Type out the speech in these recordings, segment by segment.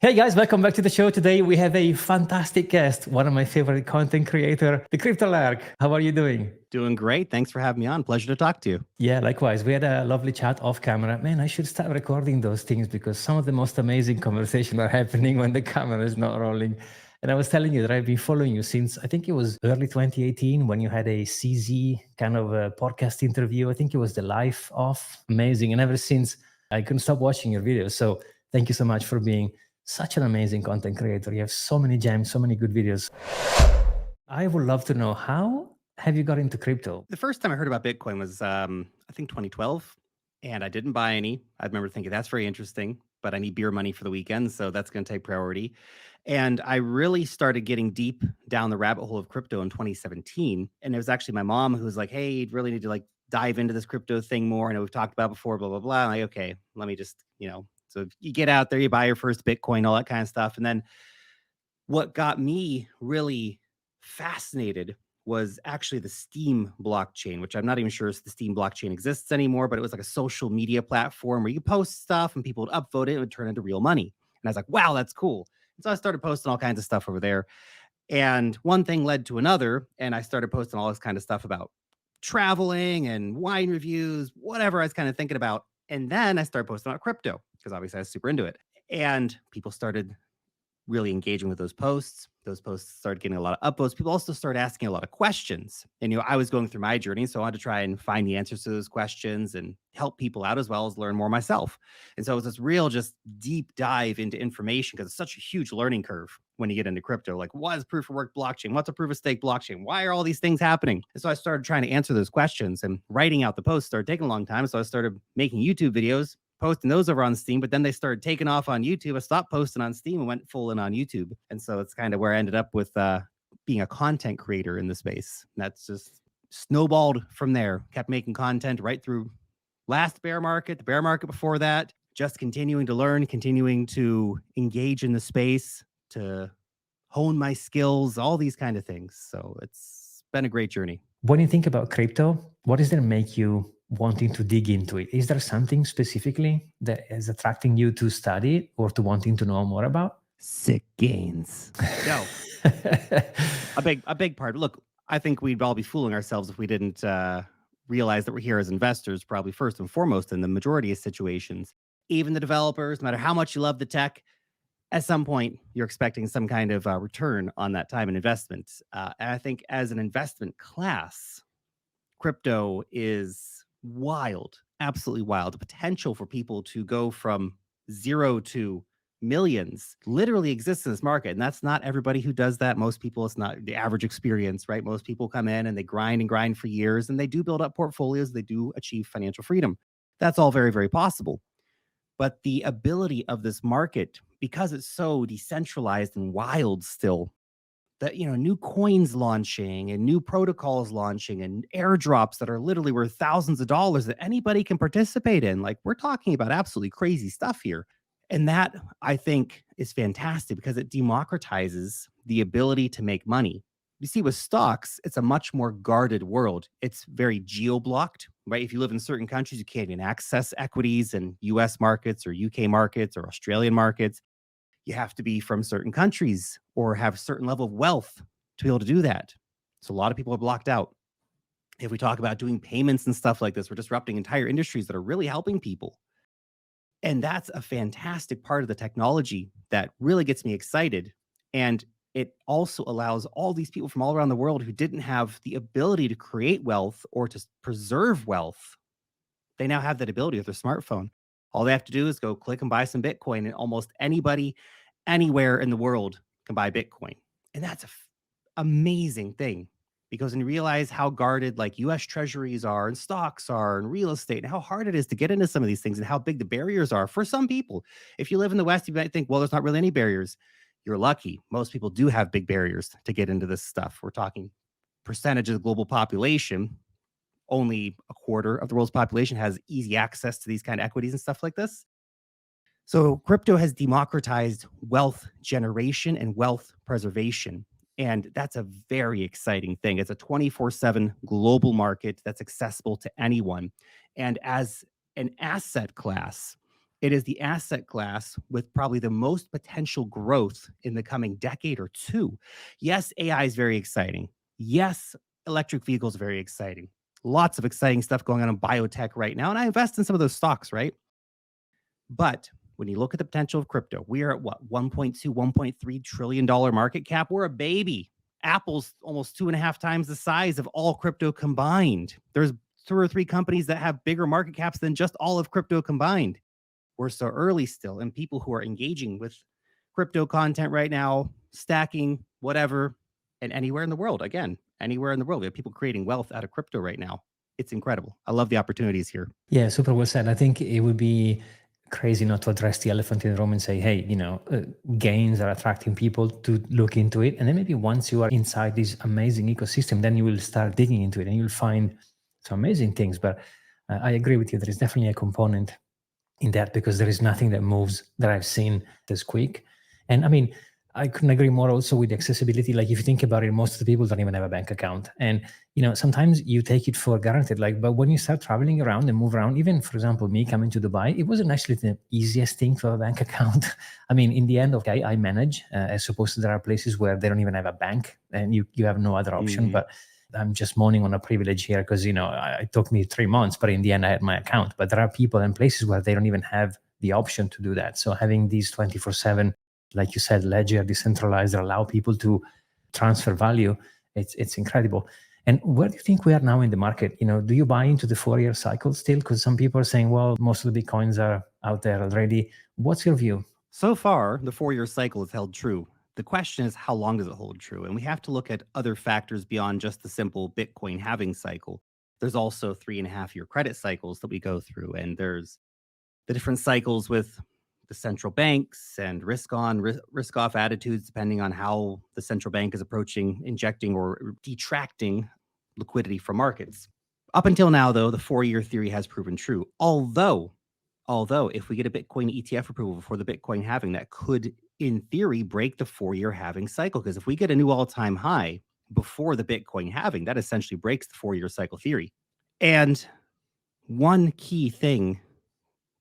Hey guys, welcome back to the show. Today we have a fantastic guest, one of my favorite content creator, the Crypto Lark. How are you doing? Doing great. Thanks for having me on. Pleasure to talk to you. Yeah, likewise. We had a lovely chat off camera. Man, I should start recording those things because some of the most amazing conversations are happening when the camera is not rolling. And I was telling you that I've been following you since I think it was early 2018 when you had a CZ kind of a podcast interview. I think it was the life off. Amazing. And ever since I couldn't stop watching your videos. So thank you so much for being such an amazing content creator. You have so many gems, so many good videos. I would love to know, how have you got into crypto? The first time I heard about Bitcoin was, I think 2012, and I didn't buy any. I remember thinking that's very interesting, but I need beer money for the weekend, so that's going to take priority. And I really started getting deep down the rabbit hole of crypto in 2017. And it was actually my mom who was like, "Hey, you really need to like dive into this crypto thing more. I know we've talked about it before, blah, blah, blah." I'm like, okay, let me just, so you get out there, you buy your first Bitcoin, all that kind of stuff. And then what got me really fascinated was actually the Steam blockchain, which I'm not even sure if the Steam blockchain exists anymore, but it was like a social media platform where you post stuff and people would upvote it and it would turn into real money. And I was like, wow, that's cool. And so I started posting all kinds of stuff over there. And one thing led to another. And I started posting all this kind of stuff about traveling and wine reviews, whatever I was kind of thinking about. And then I started posting about crypto because obviously I was super into it. And people started really engaging with those posts. Those posts started getting a lot of upvotes. People also started asking a lot of questions. And, I was going through my journey, so I wanted to try and find the answers to those questions and help people out as well as learn more myself. And so it was this real just deep dive into information because it's such a huge learning curve when you get into crypto. Like, what is proof of work blockchain? What's a proof of stake blockchain? Why are all these things happening? And so I started trying to answer those questions, and writing out the posts started taking a long time. So I started making YouTube videos, posting those over on Steam, but then they started taking off on YouTube. I stopped posting on Steam and went full in on YouTube. And so it's kind of where I ended up with being a content creator in the space. And that's just snowballed from there. Kept making content right through last bear market, the bear market before that, just continuing to learn, continuing to engage in the space, to hone my skills, all these kind of things. So it's been a great journey. When you think about crypto, what does that make you wanting to dig into it? Is there something specifically that is attracting you to study it or to wanting to know more about? Sick gains. No, a big part. Look, I think we'd all be fooling ourselves if we didn't realize that we're here as investors, probably first and foremost in the majority of situations. Even the developers, no matter how much you love the tech, at some point you're expecting some kind of return on that time and investment. And I think as an investment class, crypto is wild, absolutely wild. The potential for people to go from zero to millions literally exists in this market. And that's not everybody who does that. Most people, it's not the average experience, right? Most people come in and they grind for years and they do build up portfolios. They do achieve financial freedom. That's all very, very possible. But the ability of this market, because it's so decentralized and wild still, that new coins launching and new protocols launching and airdrops that are literally worth thousands of dollars that anybody can participate in. Like, we're talking about absolutely crazy stuff here. And that, I think, is fantastic because it democratizes the ability to make money. You see, with stocks, it's a much more guarded world. It's very geo-blocked, right? If you live in certain countries, you can't even access equities in US markets or UK markets or Australian markets. You have to be from certain countries or have a certain level of wealth to be able to do that. So a lot of people are blocked out. If we talk about doing payments and stuff like this, we're disrupting entire industries that are really helping people. And that's a fantastic part of the technology that really gets me excited. And it also allows all these people from all around the world who didn't have the ability to create wealth or to preserve wealth. They now have that ability with their smartphone. All they have to do is go click and buy some Bitcoin, and almost anybody, anywhere in the world can buy Bitcoin. And that's an amazing thing because when you realize how guarded like US treasuries are and stocks are and real estate and how hard it is to get into some of these things and how big the barriers are for some people. If you live in the West, you might think, well, there's not really any barriers. You're lucky. Most people do have big barriers to get into this stuff. We're talking percentage of the global population. Only a quarter of the world's population has easy access to these kind of equities and stuff like this. So crypto has democratized wealth generation and wealth preservation. And that's a very exciting thing. It's a 24/7 global market that's accessible to anyone. And as an asset class, It is the asset class with probably the most potential growth in the coming decade or two. Yes, AI is very exciting. Yes, electric vehicles are very exciting. Lots of exciting stuff going on in biotech right now. And I invest in some of those stocks, right? But when you look at the potential of crypto, we are at what, 1.2, $1.3 trillion market cap. We're a baby. Apple's almost 2.5 times the size of all crypto combined. There's 2 or 3 companies that have bigger market caps than just all of crypto combined. We're so early still, and people who are engaging with crypto content right now, stacking, whatever, and anywhere in the world, again, anywhere in the world, we have people creating wealth out of crypto right now. It's incredible. I love the opportunities here. Yeah, super well said. I think it would be crazy not to address the elephant in the room and say, hey, gains are attracting people to look into it. And then maybe once you are inside this amazing ecosystem, then you will start digging into it and you'll find some amazing things. But I agree with you. There is definitely a component in that because there is nothing that moves that I've seen this quick. And I mean, I couldn't agree more also with accessibility. Like if you think about it, most of the people don't even have a bank account. And, sometimes you take it for granted. But when you start traveling around and move around, even for example, me coming to Dubai, it wasn't actually the easiest thing to have a bank account. I mean, in the end, okay, I manage as opposed to there are places where they don't even have a bank and you have no other option. Mhm. But I'm just moaning on a privilege here because, it took me 3 months, but in the end I had my account. But there are people and places where they don't even have the option to do that. So having these 24/7, like you said, ledger, decentralized, allow people to transfer value, it's incredible. And where do you think we are now in the market? Do you buy into the 4-year cycle still? Because some people are saying, well, most of the Bitcoins are out there already. What's your view? So far, the 4-year cycle has held true. The question is, how long does it hold true? And we have to look at other factors beyond just the simple Bitcoin halving cycle. There's also 3.5-year credit cycles that we go through, and there's the different cycles with the central banks and risk on, risk off attitudes, depending on how the central bank is approaching injecting or detracting liquidity from markets. Up until now, though, the 4-year theory has proven true. Although if we get a Bitcoin ETF approval before the Bitcoin halving, that could, in theory, break the 4-year halving cycle. Because if we get a new all-time high before the Bitcoin halving, that essentially breaks the 4-year cycle theory. And one key thing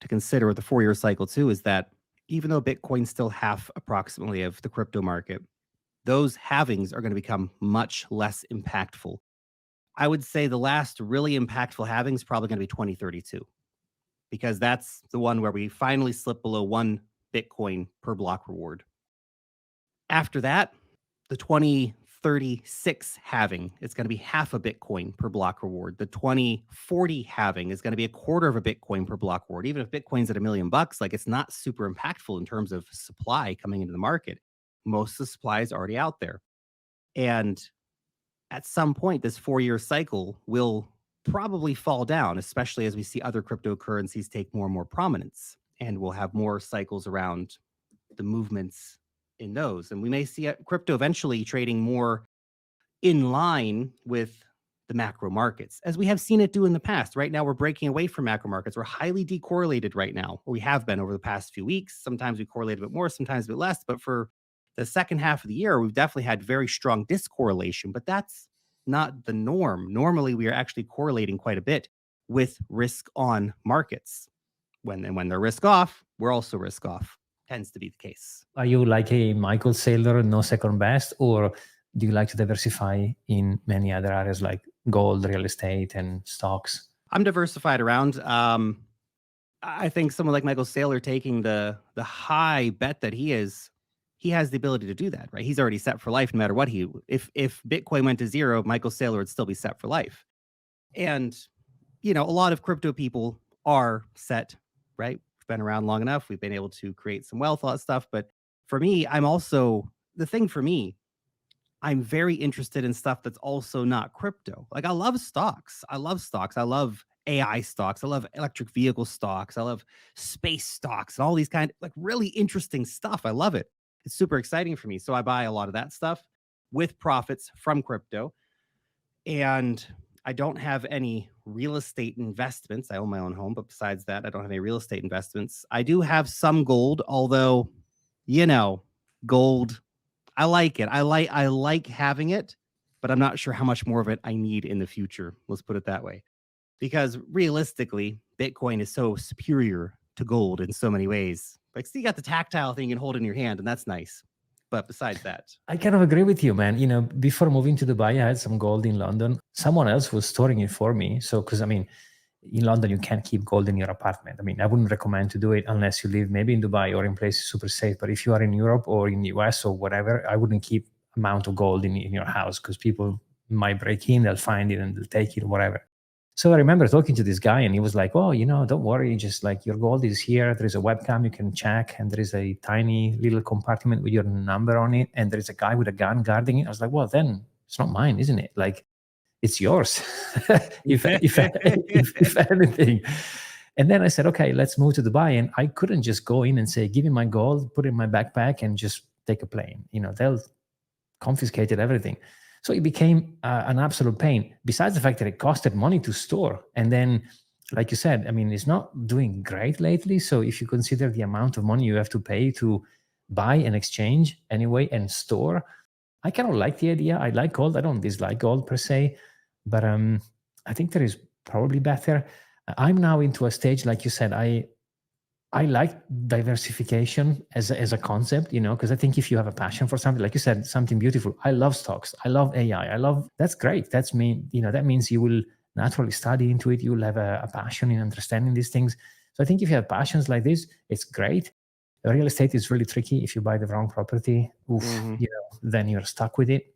to consider with the 4-year cycle too is that even though Bitcoin's still half approximately of the crypto market, those halvings are going to become much less impactful. I would say the last really impactful halving is probably going to be 2032, because that's the one where we finally slip below 1 Bitcoin per block reward. After that, the 2036 halving is going to be half a Bitcoin per block reward. The 2040 halving is going to be a quarter of a Bitcoin per block reward. Even if Bitcoin's at $1 million, like it's not super impactful in terms of supply coming into the market. Most of the supply is already out there. And at some point, this 4-year cycle will probably fall down, especially as we see other cryptocurrencies take more and more prominence. And we'll have more cycles around the movements in those. And we may see crypto eventually trading more in line with the macro markets, as we have seen it do in the past. Right now, we're breaking away from macro markets. We're highly decorrelated right now, or we have been over the past few weeks. Sometimes we correlate a bit more, sometimes a bit less. But for the second half of the year, we've definitely had very strong discorrelation, but that's not the norm. Normally, we are actually correlating quite a bit with risk on markets. When they're risk off, we're also risk off. Tends to be the case. Are you like a Michael Saylor, no second best, or do you like to diversify in many other areas like gold, real estate, and stocks? I'm diversified around. I think someone like Michael Saylor taking the high bet that he has the ability to do that, right? He's already set for life no matter what if Bitcoin went to zero, Michael Saylor would still be set for life. And, a lot of crypto people are set, right? We've been around long enough. We've been able to create some wealth, all that stuff. But for me, I'm very interested in stuff that's also not crypto. Like I love stocks. I love AI stocks. I love electric vehicle stocks. I love space stocks and all these kind of like really interesting stuff. I love it. It's super exciting for me. So I buy a lot of that stuff with profits from crypto. And I don't have any real estate investments. I own my own home, but besides that, I don't have any real estate investments. I do have some gold, although, gold, I like it. I like having it, but I'm not sure how much more of it I need in the future. Let's put it that way. Because realistically, Bitcoin is so superior to gold in so many ways. Like, so you got the tactile thing you can hold in your hand, and that's nice. But besides that, I kind of agree with you, man. Before moving to Dubai, I had some gold in London. Someone else was storing it for me. So, because in London, you can't keep gold in your apartment. I wouldn't recommend to do it unless you live maybe in Dubai or in places super safe. But if you are in Europe or in the US or whatever, I wouldn't keep amount of gold in your house, because people might break in, they'll find it and they'll take it or whatever. So I remember talking to this guy and he was like, oh, don't worry, just like your gold is here. There's a webcam you can check, and there is a tiny little compartment with your number on it, and there is a guy with a gun guarding it. I was like, well, then it's not mine, isn't it? Like, it's yours, if anything. And then I said, okay, let's move to Dubai. And I couldn't just go in and say, give me my gold, put it in my backpack, and just take a plane. They'll confiscated everything. So it became an absolute pain, besides the fact that it costed money to store. And then, like you said, it's not doing great lately. So if you consider the amount of money you have to pay to buy and exchange anyway and store, I kind of like the idea. I like gold. I don't dislike gold per se, but I think there is probably better. I'm now into a stage, like you said, I like diversification as a concept, because I think if you have a passion for something, like you said, something beautiful. I love stocks. I love AI. That's great. That means you will naturally study into it. You will have a passion in understanding these things. So I think if you have passions like this, it's great. Real estate is really tricky. If you buy the wrong property, then you're stuck with it.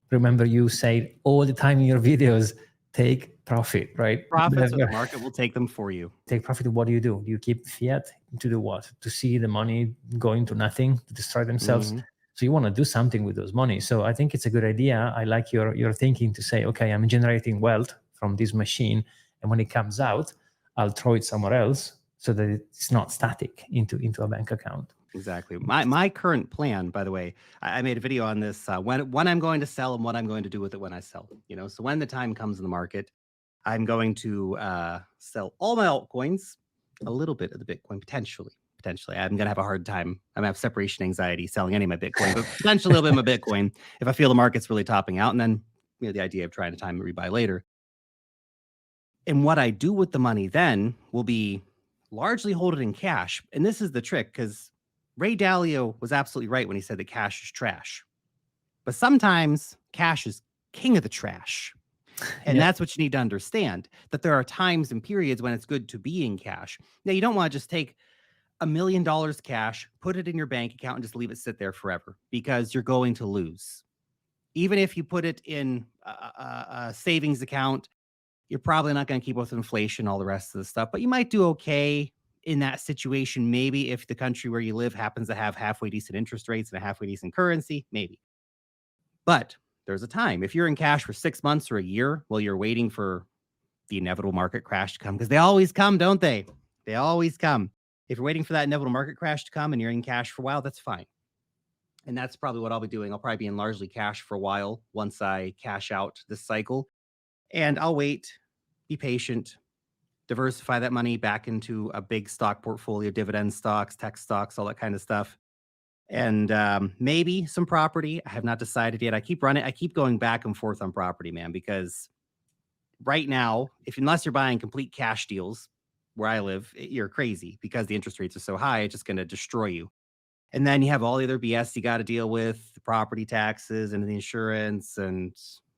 Remember, you say all the time in your videos, take profit, right? Profits, or the market will take them for you. Take profit. What do? Do you keep fiat to do what? To see the money going to nothing, to destroy themselves. So you want to do something with those money. So I think it's a good idea. I like your thinking to say, okay, I'm generating wealth from this machine, and when it comes out, I'll throw it somewhere else so that it's not static into a bank account. Exactly. My current plan, by the way, I made a video on this, when I'm going to sell and what I'm going to do with it when I sell. So when the time comes in the market, I'm going to sell all my altcoins, a little bit of the Bitcoin, potentially. I'm going to have a hard time. I'm going to have separation anxiety selling any of my Bitcoin, but potentially a little bit of my Bitcoin if I feel the market's really topping out. And then the idea of trying to time and rebuy later. And what I do with the money then will be largely hold it in cash. And this is the trick, because Ray Dalio was absolutely right when he said that cash is trash. But sometimes cash is king of the trash. And that's what you need to understand, that there are times and periods when it's good to be in cash. Now, you don't want to just take $1 million cash, put it in your bank account, and just leave it sit there forever, because you're going to lose. Even if you put it in a savings account, you're probably not going to keep up with inflation, all the rest of the stuff, but you might do okay in that situation, maybe if the country where you live happens to have halfway decent interest rates and a halfway decent currency, maybe. But there's a time. If you're in cash for 6 months or a year while you're waiting for the inevitable market crash to come, because they always come, don't they? They always come. If you're waiting for that inevitable market crash to come and you're in cash for a while, that's fine. And that's probably what I'll be doing. I'll probably be in largely cash for a while once I cash out this cycle. And I'll wait, be patient, diversify that money back into a big stock portfolio, dividend stocks, tech stocks, all that kind of stuff. And maybe some property. I have not decided yet. I keep going back and forth on property, man, because right now, unless you're buying complete cash deals where I live, you're crazy, because the interest rates are so high, it's just going to destroy you. And then you have all the other BS you got to deal with, the property taxes and the insurance and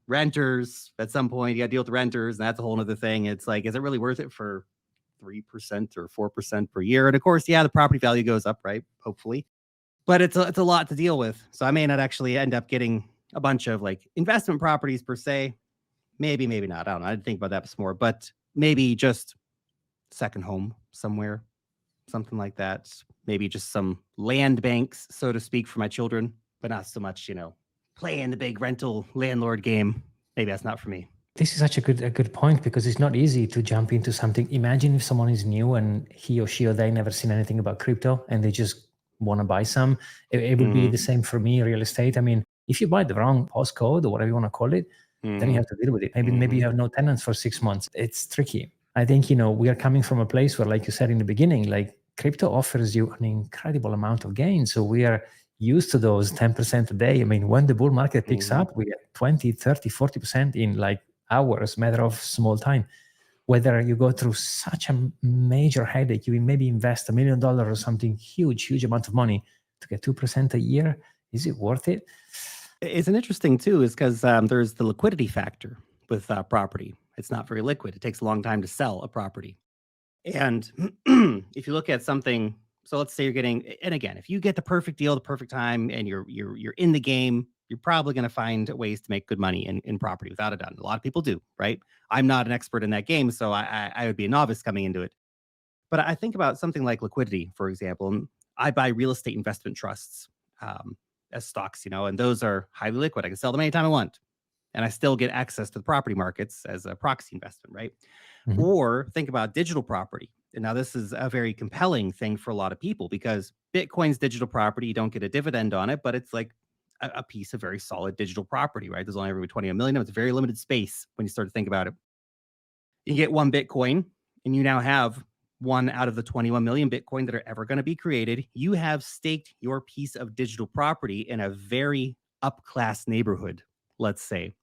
renters. At some point, you got to deal with the renters, and that's a whole other thing. It's like, is it really worth it for 3% or 4% per year? And of course, the property value goes up, right? Hopefully. But it's a lot to deal with. So I may not actually end up getting a bunch of like investment properties per se. Maybe not. I don't know. I didn't think about that more, but maybe just second home somewhere, something like that. Maybe just some land banks, so to speak, for my children, but not so much, playing the big rental landlord game. Maybe that's not for me. This is such a good point, because it's not easy to jump into something. Imagine if someone is new and he or she or they never seen anything about crypto and they just want to buy some. It would be the same for me, real estate. I mean, if you buy the wrong postcode or whatever you want to call it, then you have to deal with it. Maybe you have no tenants for 6 months. It's tricky. I think, we are coming from a place where, like you said in the beginning, like crypto offers you an incredible amount of gain. So we are used to those 10% a day. I mean, when the bull market picks up, we get 20, 30, 40% in like hours, matter of small time. whether you go through such a major headache, you maybe invest $1 million or something huge amount of money to get 2% a year. Is it worth it? It's an interesting too, is because there's the liquidity factor with property. It's not very liquid. It takes a long time to sell a property. And if you look at something, so let's say you're getting, and again, if you get the perfect deal, the perfect time, and you're in the game, you're probably going to find ways to make good money in property, without a doubt. A lot of people do, right? I'm not an expert in that game, so I would be a novice coming into it. But I think about something like liquidity, for example. And I buy real estate investment trusts as stocks, and those are highly liquid. I can sell them anytime I want, and I still get access to the property markets as a proxy investment, right? Mhm. Or think about digital property. And now this is a very compelling thing for a lot of people, because Bitcoin's digital property. You don't get a dividend on it, but it's like a piece of very solid digital property, right? There's only every 20 million. It's a very limited space when you start to think about it. You get one Bitcoin, and you now have one out of the 21 million Bitcoin that are ever going to be created. You have staked your piece of digital property in a very upclass neighborhood, let's say.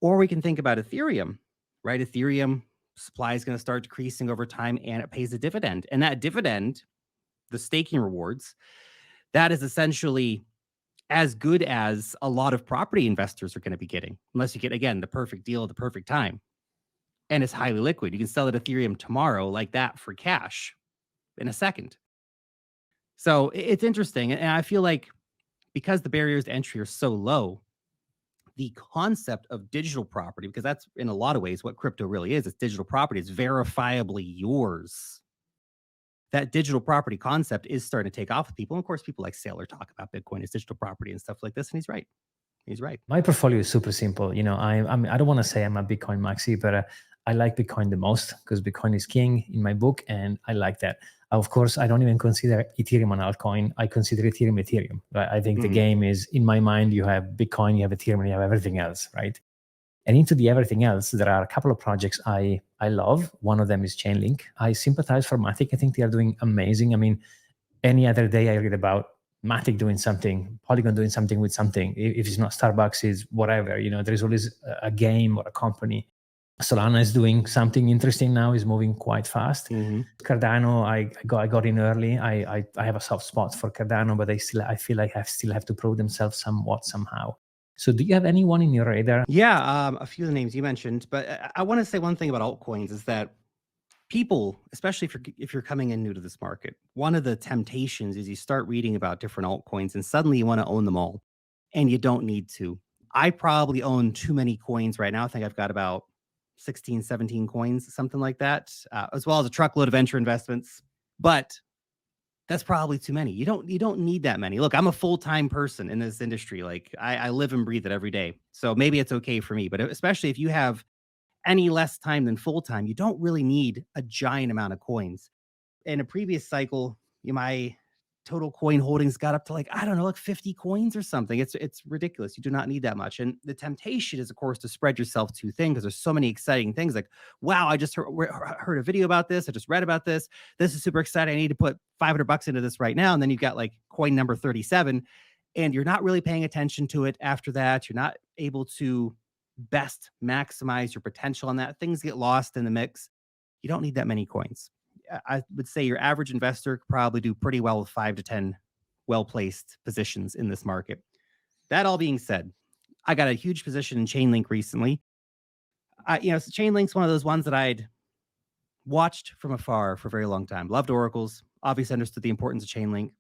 Or we can think about Ethereum, right? Ethereum supply is going to start decreasing over time, and it pays a dividend. And that dividend, the staking rewards, that is essentially as good as a lot of property investors are going to be getting, unless you get, again, the perfect deal at the perfect time. And it's highly liquid. You can sell it Ethereum tomorrow like that for cash in a second. So it's interesting. And I feel like because the barriers to entry are so low, the concept of digital property, because that's in a lot of ways what crypto really is. It's digital property. It's verifiably yours. That digital property concept is starting to take off with people. And of course, people like Saylor talk about Bitcoin as digital property and stuff like this. And he's right. He's right. My portfolio is super simple. I don't want to say I'm a Bitcoin maxi, but I like Bitcoin the most because Bitcoin is king in my book, and I like that. Of course, I don't even consider Ethereum an altcoin. I consider Ethereum. Right? I think the game is, in my mind, you have Bitcoin, you have Ethereum, and you have everything else, right? And into the everything else, there are a couple of projects I love. One of them is Chainlink. I sympathize for Matic. I think they are doing amazing. I mean, any other day I read about Matic doing something, Polygon doing something with something. If it's not Starbucks, it's whatever. There's always a game or a company. Solana is doing something interesting now. Is moving quite fast. Cardano, I got in early. I have a soft spot for Cardano, but I feel like I still have to prove themselves somewhat somehow. So do you have anyone in your radar? Yeah, a few of the names you mentioned, but I want to say one thing about altcoins is that people, especially if you're coming in new to this market, one of the temptations is you start reading about different altcoins and suddenly you want to own them all, and you don't need to. I probably own too many coins right now. I think I've got about 16, 17 coins, something like that, as well as a truckload of venture investments. But that's probably too many. You don't need that many. Look, I'm a full-time person in this industry. Like I live and breathe it every day. So maybe it's okay for me, but especially if you have any less time than full-time, you don't really need a giant amount of coins. In a previous cycle, my total coin holdings got up to like 50 coins or something. It's ridiculous. You do not need that much. And the temptation is, of course, to spread yourself too thin, because there's so many exciting things. Like, wow, I just heard a video about this. I just read about this. This is super exciting. I need to put $500 into this right now. And then you've got like coin number 37, and you're not really paying attention to it after that. You're not able to best maximize your potential on that. Things get lost in the mix. You don't need that many coins. I would say your average investor could probably do pretty well with 5 to 10 well-placed positions in this market. That all being said, I got a huge position in Chainlink recently. So Chainlink's one of those ones that I'd watched from afar for a very long time. Loved oracles, obviously understood the importance of Chainlink.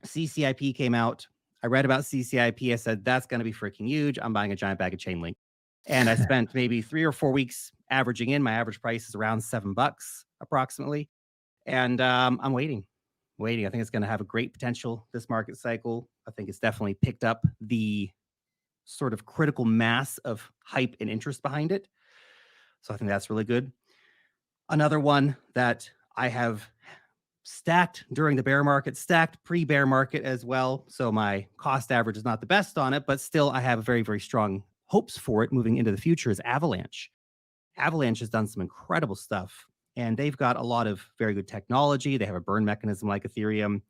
CCIP came out. I read about CCIP. I said, that's going to be freaking huge. I'm buying a giant bag of Chainlink. And I spent maybe 3 or 4 weeks averaging in. My average price is around $7 approximately. And I'm waiting. I think it's going to have a great potential this market cycle. I think it's definitely picked up the sort of critical mass of hype and interest behind it. So I think that's really good. Another one that I have stacked during the bear market, stacked pre-bear market as well. So my cost average is not the best on it, but still I have very, very strong hopes for it moving into the future, is Avalanche. Avalanche has done some incredible stuff, and they've got a lot of very good technology. They have a burn mechanism like Ethereum.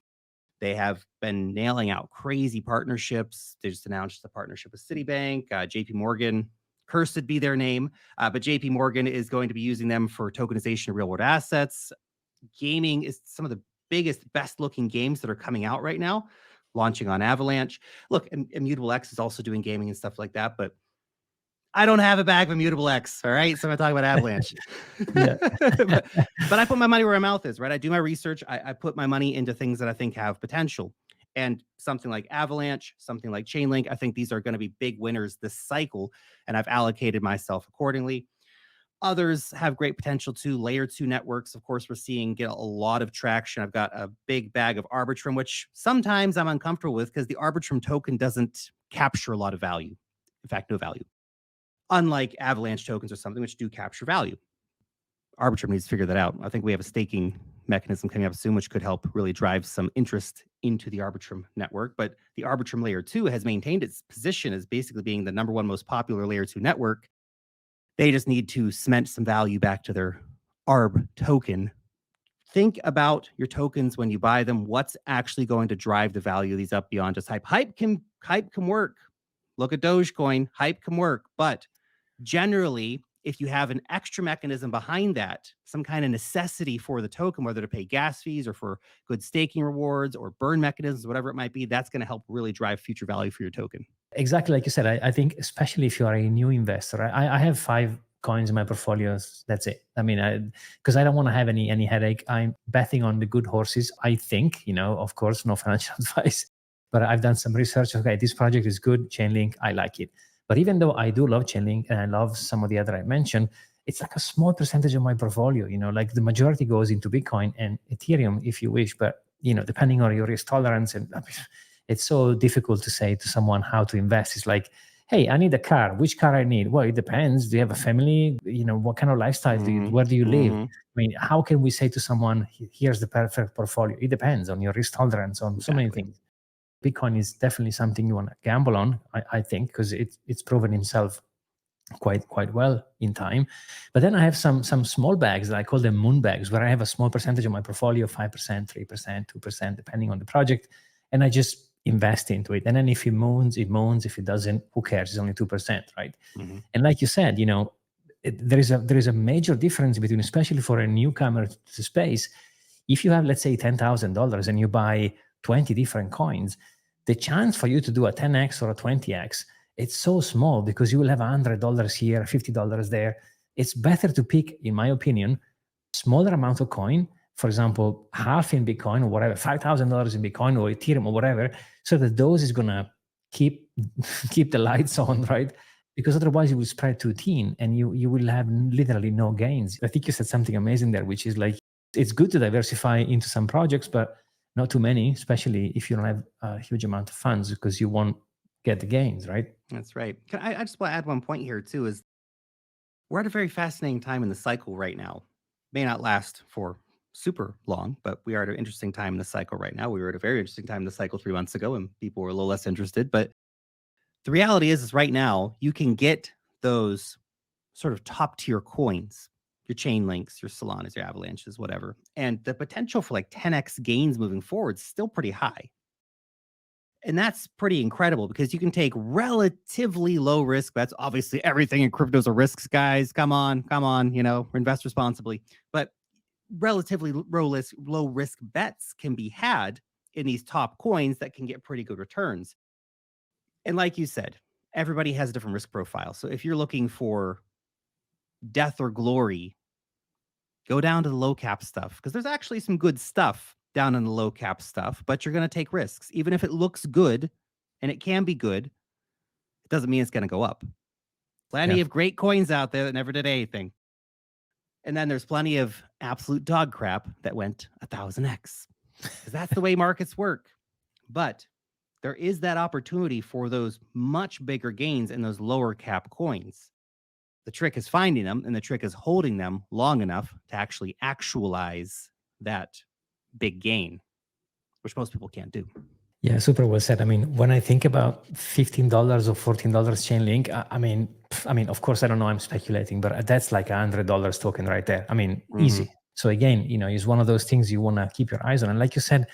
They have been nailing out crazy partnerships. They just announced a partnership with Citibank, JP Morgan, Cursed be their name, but JP Morgan is going to be using them for tokenization of real world assets. Gaming is some of the biggest, best looking games that are coming out right now, launching on Avalanche. Look, Immutable X is also doing gaming and stuff like that, but I don't have a bag of Immutable X, all right? So I'm talking about Avalanche. Yeah. but I put my money where my mouth is, right? I do my research. I put my money into things that I think have potential. And something like Avalanche, something like Chainlink, I think these are going to be big winners this cycle, and I've allocated myself accordingly. Others have great potential too. Layer 2 networks, of course, we're seeing get a lot of traction. I've got a big bag of Arbitrum, which sometimes I'm uncomfortable with because the Arbitrum token doesn't capture a lot of value. In fact, no value. Unlike Avalanche tokens or something, which do capture value. Arbitrum needs to figure that out. I think we have a staking mechanism coming up soon, which could help really drive some interest into the Arbitrum network. But the Arbitrum Layer 2 has maintained its position as basically being the #1 most popular Layer 2 network. They just need to cement some value back to their ARB token. Think about your tokens when you buy them. What's actually going to drive the value of these up beyond just hype? Hype can work. Look at Dogecoin. Hype can work. But generally, if you have an extra mechanism behind that, some kind of necessity for the token, whether to pay gas fees or for good staking rewards or burn mechanisms, whatever it might be, that's going to help really drive future value for your token. Exactly like you said. I think especially if you are a new investor, I have 5 coins in my portfolios. That's it. I mean, because I don't want to have any headache. I'm betting on the good horses. I think, of course, no financial advice, but I've done some research. Okay, this project is good. Chainlink, I like it. But even though I do love Chainlink and I love some of the other I mentioned, it's like a small percentage of my portfolio. Like the majority goes into Bitcoin and Ethereum, if you wish. But depending on your risk tolerance, and it's so difficult to say to someone how to invest. It's like, hey, I need a car. Which car I need? Well, it depends. Do you have a family? What kind of lifestyle do you? Where do you live? I mean, how can we say to someone, here's the perfect portfolio? It depends on your risk tolerance, on so many things. Bitcoin is definitely something you want to gamble on, I think, because it's proven himself quite well in time. But then I have some small bags, I call them moon bags, where I have a small percentage of my portfolio, 5%, 3%, 2%, depending on the project, and I just invest into it. And then if it moons, it moons. If it doesn't, who cares? It's only 2%, right? Mm-hmm. And like you said, there is a major difference between, especially for a newcomer to the space, if you have, let's say, $10,000 and you buy 20 different coins, the chance for you to do a 10x or a 20x, it's so small because you will have $100 here, $50 there. It's better to pick, in my opinion, smaller amount of coin, for example, half in Bitcoin or whatever, $5,000 in Bitcoin or Ethereum or whatever, so that those is going to keep the lights on, right? Because otherwise you will spread too thin and you will have literally no gains. I think you said something amazing there, which is like, it's good to diversify into some projects, but not too many, especially if you don't have a huge amount of funds, because you won't get the gains, right? That's right. I just want to add one point here too, is we're at a very fascinating time in the cycle right now. May not last for super long, but we are at an interesting time in the cycle right now. We were at a very interesting time in the cycle 3 months ago and people were a little less interested. But the reality is right now you can get those sort of top tier coins, your Chainlinks, your Solanas, your Avalanches, whatever. And the potential for like 10x gains moving forward is still pretty high. And that's pretty incredible because you can take relatively low risk bets. Obviously, everything in cryptos are risks, guys. Come on, invest responsibly. But relatively low risk bets can be had in these top coins that can get pretty good returns. And like you said, everybody has a different risk profile. So if you're looking for death or glory, go down to the low cap stuff because there's actually some good stuff down in the low cap stuff, but you're going to take risks. Even if it looks good, and it can be good, it doesn't mean it's going to go up. Plenty of great coins out there that never did anything. And then there's plenty of absolute dog crap that went 1000x. Because that's the way markets work. But there is that opportunity for those much bigger gains in those lower cap coins. The trick is finding them, and the trick is holding them long enough to actually actualize that big gain, which most people can't do. Yeah, super well said. I mean, when I think about $15 or $14 Chainlink, I mean, of course, I don't know, I'm speculating, but that's like $100 token right there. I mean, easy. So again, it's one of those things you want to keep your eyes on. And like you said,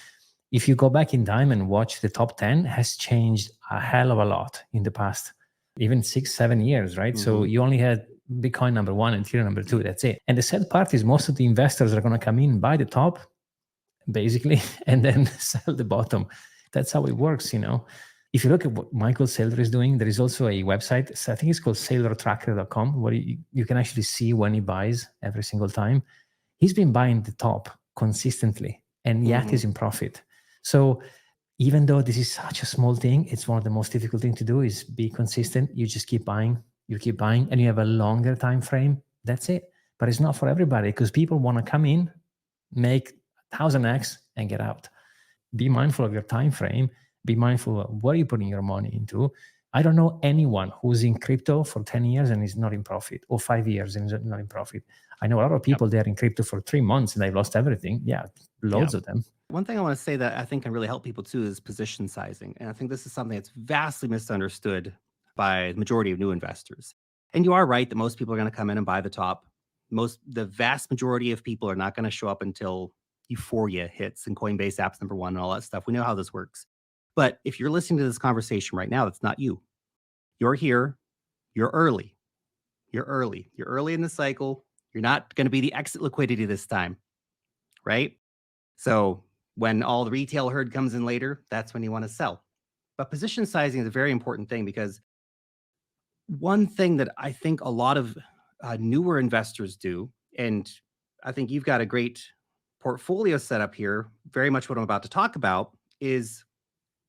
if you go back in time and watch the top 10 has changed a hell of a lot in the past even 6-7 years, right? So you only had Bitcoin number one and Ethereum number two. That's it. And the sad part is most of the investors are going to come in, buy the top, basically, and then sell the bottom. That's how it works, If you look at what Michael Saylor is doing, there is also a website. So I think it's called sailortracker.com, where you can actually see when he buys every single time. He's been buying the top consistently, and yet he's in profit. So even though this is such a small thing, it's one of the most difficult things to do is be consistent. You just keep buying, and you have a longer time frame. That's it. But it's not for everybody, because people want to come in, make 1000x and get out. Be mindful of your time frame. Be mindful of what you're putting your money into. I don't know anyone who's in crypto for 10 years and is not in profit, or 5 years and is not in profit. I know a lot of people, they're in crypto for 3 months and they've lost everything. Yeah, loads of them. One thing I want to say that I think can really help people too is position sizing. And I think this is something that's vastly misunderstood by the majority of new investors. And you are right that most people are going to come in and buy the top. The vast majority of people are not going to show up until euphoria hits and Coinbase apps number one and all that stuff. We know how this works. But if you're listening to this conversation right now, that's not you. You're here. You're early. You're early in the cycle. You're not going to be the exit liquidity this time, right? So when all the retail herd comes in later, that's when you want to sell. But position sizing is a very important thing, because one thing that I think a lot of newer investors do, and I think you've got a great portfolio set up here, very much what I'm about to talk about, is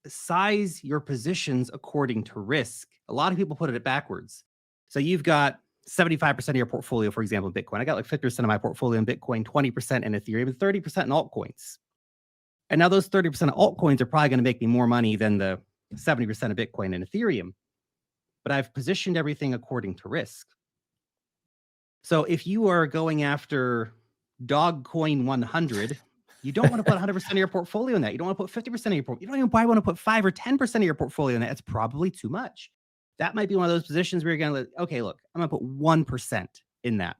size your positions according to risk. A lot of people put it backwards. So you've got 75% of your portfolio, for example, in Bitcoin. I got like 50% of my portfolio in Bitcoin, 20% in Ethereum, and 30% in altcoins. And now those 30% of altcoins are probably going to make me more money than the 70% of Bitcoin and Ethereum. But I've positioned everything according to risk. So if you are going after Dogcoin 100, you don't want to put 100% of your portfolio in that. You don't want to put 50% of your portfolio. You don't even probably want to put 5 or 10% of your portfolio in that. It's probably too much. That might be one of those positions where you're going to, okay, look, I'm going to put 1% in that,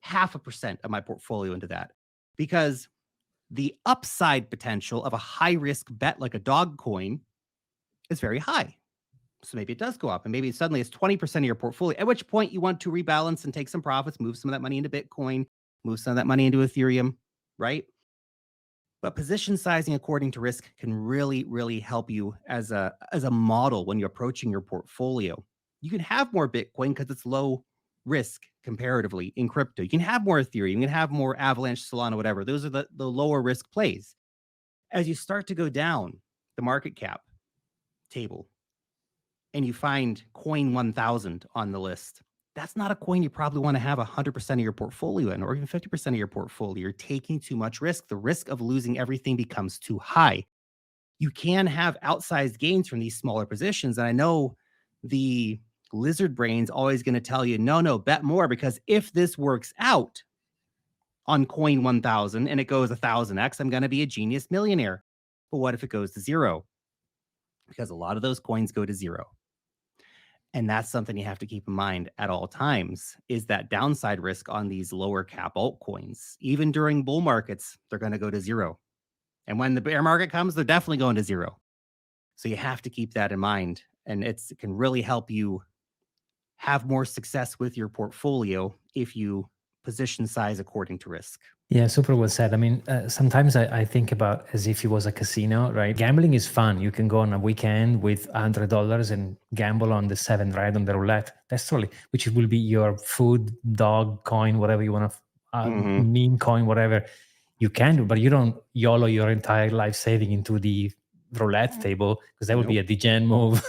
0.5% of my portfolio into that, because the upside potential of a high risk bet like a Dogcoin is very high. So maybe it does go up, and maybe suddenly it's 20% of your portfolio, at which point you want to rebalance and take some profits, move some of that money into Bitcoin, move some of that money into Ethereum, right? But position sizing according to risk can really, really help you as a model when you're approaching your portfolio. You can have more Bitcoin because it's low risk comparatively in crypto. You can have more Ethereum, you can have more Avalanche, Solana, whatever. Those are the lower risk plays. As you start to go down the market cap table and you find coin 1000 on the list, that's not a coin you probably want to have 100% of your portfolio in, or even 50% of your portfolio. You're taking too much risk. The risk of losing everything becomes too high. You can have outsized gains from these smaller positions. And I know the lizard brain's always going to tell you, no, bet more, because if this works out on coin 1000 and it goes 1000x, I'm going to be a genius millionaire. But what if it goes to zero? Because a lot of those coins go to zero. And that's something you have to keep in mind at all times, is that downside risk on these lower cap altcoins. Even during bull markets, they're going to go to zero. And when the bear market comes, they're definitely going to zero. So you have to keep that in mind. And it can really help you have more success with your portfolio if you position size according to risk. Yeah, super well said. I mean, sometimes I think about as if it was a casino, right? Gambling is fun. You can go on a weekend with $100 and gamble on the 7 right on the roulette. That's totally, which will be your food, dog coin, whatever you want to, meme coin, whatever you can do. But you don't YOLO your entire life saving into the roulette table, because that would be a degen move,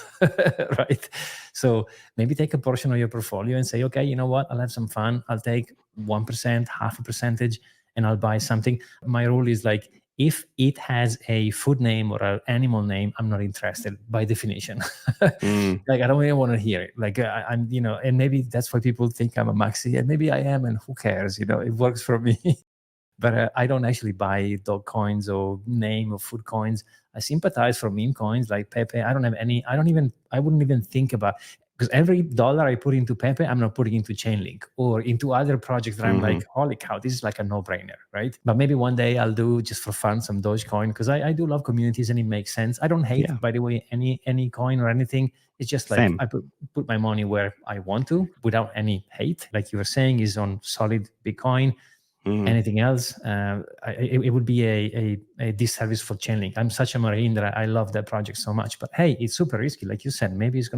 right? So maybe take a portion of your portfolio and say, okay, you know what? I'll have some fun. I'll take 1%, half a percentage, and I'll buy something. My rule is like, if it has a food name or an animal name, I'm not interested by definition. Like, I don't even want to hear it. Like, I'm, and maybe that's why people think I'm a maxi, and maybe I am, and who cares? It works for me. But I don't actually buy dog coins or name or food coins. I sympathize for meme coins like Pepe. I don't have any. I wouldn't even think about. Because every dollar I put into Pepe, I'm not putting into Chainlink or into other projects that I'm like, holy cow, this is like a no-brainer, right? But maybe one day I'll do just for fun some Dogecoin, because I do love communities and it makes sense. I don't hate, by the way, any coin or anything. It's just like I put my money where I want to without any hate. Like you were saying, is on solid Bitcoin. Anything else, it would be a disservice for Chainlink. I'm such a Marine that I love that project so much. But hey, it's super risky. Like you said, maybe it's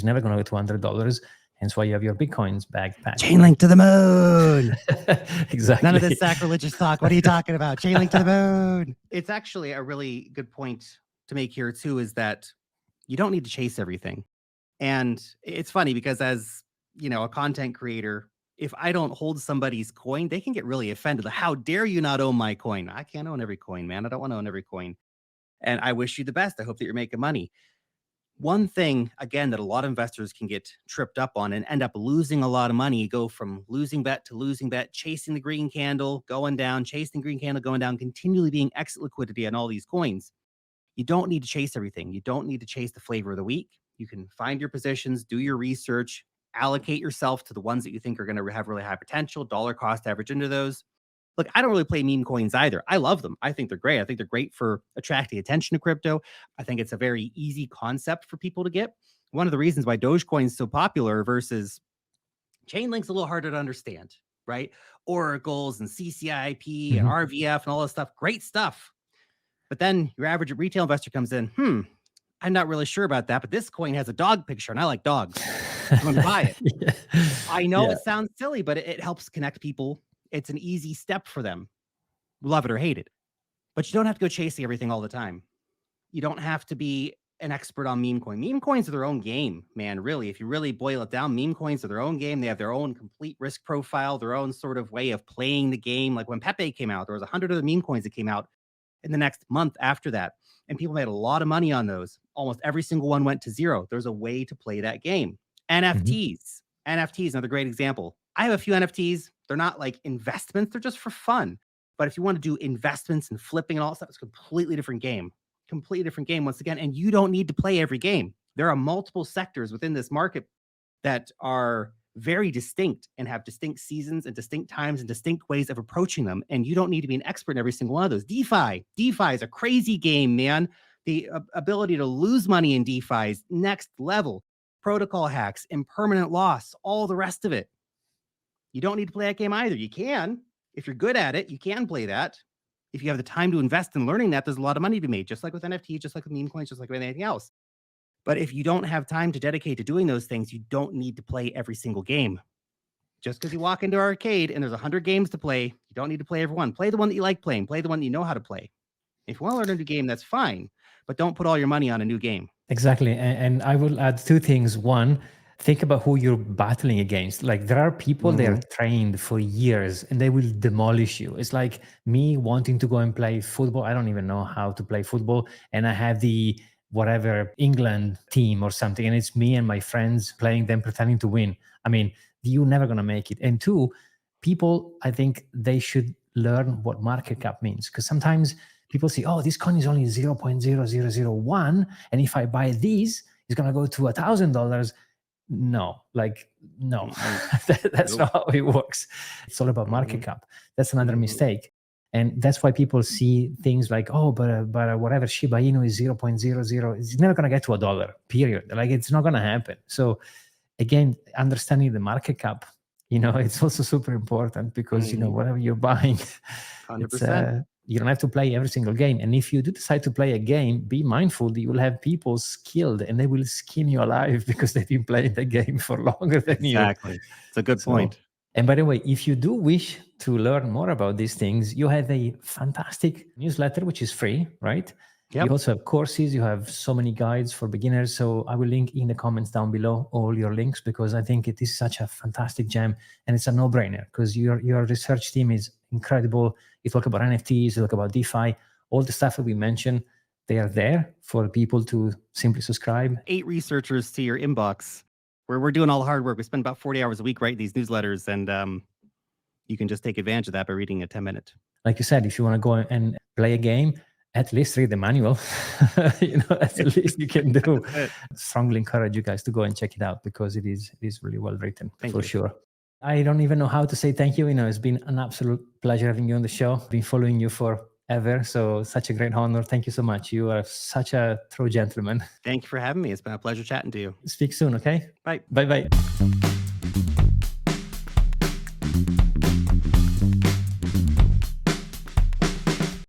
never going to go to $100. Hence why you have your Bitcoins back. Chainlink to the moon. Exactly. None of this sacrilegious talk. What are you talking about? Chainlink to the moon. It's actually a really good point to make here too, is that you don't need to chase everything. And it's funny because as, a content creator, if I don't hold somebody's coin, they can get really offended. How dare you not own my coin? I can't own every coin, man. I don't want to own every coin. And I wish you the best. I hope that you're making money. One thing, again, that a lot of investors can get tripped up on and end up losing a lot of money, go from losing bet to losing bet, chasing the green candle, going down, chasing the green candle, going down, continually being exit liquidity on all these coins. You don't need to chase everything. You don't need to chase the flavor of the week. You can find your positions, do your research, allocate yourself to the ones that you think are going to have really high potential, dollar cost average into those. Look, I don't really play meme coins either. I love them. I think they're great. I think they're great for attracting attention to crypto. I think it's a very easy concept for people to get. One of the reasons why Dogecoin is so popular versus Chainlink's a little harder to understand, right? Oracles and CCIP and RVF and all this stuff, great stuff. But then your average retail investor comes in, I'm not really sure about that, but this coin has a dog picture and I like dogs. I'm going to buy it. I know it sounds silly, but it helps connect people. It's an easy step for them. Love it or hate it. But you don't have to go chasing everything all the time. You don't have to be an expert on meme coin. Meme coins are their own game, man. Really, if you really boil it down, meme coins are their own game. They have their own complete risk profile, their own sort of way of playing the game. Like when Pepe came out, there was 100 other meme coins that came out in the next month after that. And people made a lot of money on those. Almost every single one went to zero. There's a way to play that game. NFTs. NFTs, another great example. I have a few NFTs. They're not like investments. They're just for fun. But if you want to do investments and flipping and all that stuff, it's a completely different game. Completely different game once again. And you don't need to play every game. There are multiple sectors within this market that are very distinct and have distinct seasons and distinct times and distinct ways of approaching them. And you don't need to be an expert in every single one of those. DeFi is a crazy game, man. The ability to lose money in DeFi is next level. Protocol hacks, impermanent loss, all the rest of it. You don't need to play that game either. You can. If you're good at it, you can play that. If you have the time to invest in learning that, there's a lot of money to be made, just like with NFTs, just like with meme coins, just like with anything else. But if you don't have time to dedicate to doing those things, you don't need to play every single game. Just because you walk into an arcade and there's 100 games to play, you don't need to play every one. Play the one that you like playing. Play the one that you know how to play. If you want to learn a new game, that's fine. But don't put all your money on a new game. Exactly. And I will add two things. One, think about who you're battling against. Like there are people that are trained for years and they will demolish you. It's like me wanting to go and play football. I don't even know how to play football. And I have the whatever England team or something. And it's me and my friends playing them, pretending to win. I mean, you're never going to make it. And two, people, I think they should learn what market cap means. Because sometimes people say, oh, this coin is only 0.0001. And if I buy these, it's going to go to $1,000. No, that's not how it works. It's all about market cap. That's another mistake. And that's why people see things like, oh, but whatever Shiba Inu is 0.00, it's never going to get to $1, period. Like it's not going to happen. So again, understanding the market cap, it's also super important because, whatever you're buying, 100%. You don't have to play every single game. And if you do decide to play a game, be mindful that you will have people skilled and they will skin you alive because they've been playing the game for longer than you. Exactly. It's a good point. And by the way, if you do wish to learn more about these things, you have a fantastic newsletter, which is free, right? Yep. You also have courses. You have so many guides for beginners. So I will link in the comments down below all your links because I think it is such a fantastic gem and it's a no-brainer because your research team is incredible. You talk about NFTs, you talk about DeFi, all the stuff that we mentioned, they are there for people to simply subscribe. 8 researchers to your inbox where we're doing all the hard work. We spend about 40 hours a week writing these newsletters and you can just take advantage of that by reading a 10-minute. Like you said, if you want to go and play a game, at least read the manual. That's the least you can do. That's it. Strongly encourage you guys to go and check it out because it is really well written. Thank for you. sure. I don't even know how to say thank you. It's been an absolute pleasure having you on the show. I've been following you forever, so such a great honor. Thank you so much. You are such a true gentleman. Thank you for having me. It's been a pleasure chatting to you. Speak soon, okay? Bye. Bye-bye.